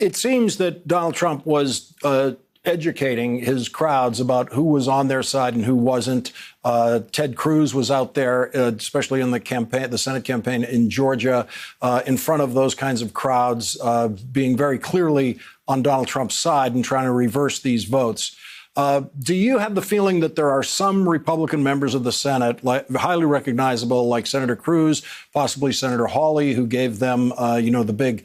It seems that Donald Trump was educating his crowds about who was on their side and who wasn't. Ted Cruz was out there, especially in the campaign, the Senate campaign in Georgia, in front of those kinds of crowds, being very clearly on Donald Trump's side and trying to reverse these votes. Do you have the feeling that there are some Republican members of the Senate, highly recognizable, like Senator Cruz, possibly Senator Hawley, who gave them, the big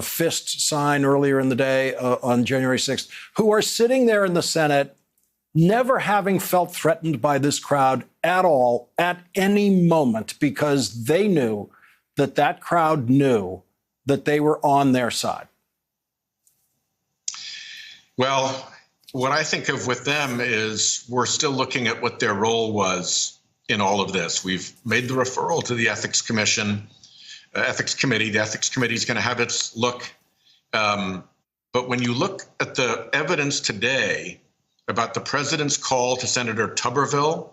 fist sign earlier in the day on January 6th, who are sitting there in the Senate, never having felt threatened by this crowd at all, at any moment, because they knew that that crowd knew that they were on their side? Well, what I think of with them is we're still looking at what their role was in all of this. We've made the referral to the Ethics Commission, Ethics Committee. The Ethics Committee is going to have its look. But when you look at the evidence today about the president's call to Senator Tuberville,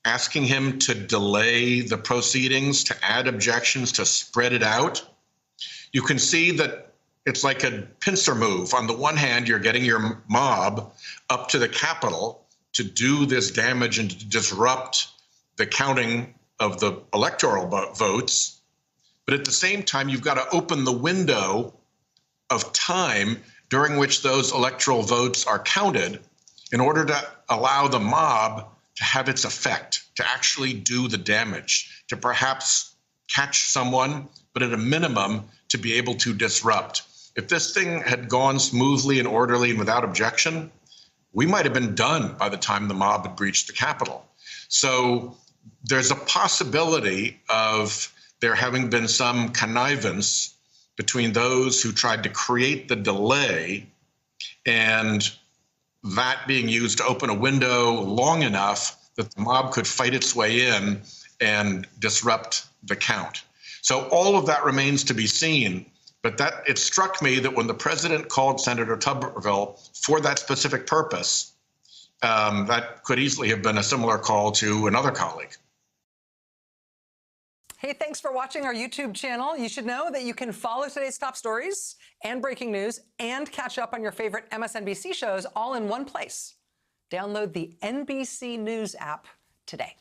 asking him to delay the proceedings, to add objections, to spread it out, you can see that it's like a pincer move. On the one hand, you're getting your mob up to the Capitol to do this damage and to disrupt the counting of the electoral votes. But at the same time, you've got to open the window of time during which those electoral votes are counted in order to allow the mob to have its effect, to actually do the damage, to perhaps catch someone, but at a minimum, to be able to disrupt. If this thing had gone smoothly and orderly and without objection, we might have been done by the time the mob had breached the Capitol. So there's a possibility of there having been some connivance between those who tried to create the delay and that being used to open a window long enough that the mob could fight its way in and disrupt the count. So all of that remains to be seen. But it struck me that when the president called Senator Tuberville for that specific purpose, that could easily have been a similar call to another colleague. Hey, thanks for watching our YouTube channel. You should know that you can follow today's top stories and breaking news and catch up on your favorite MSNBC shows all in one place. Download the NBC News app today.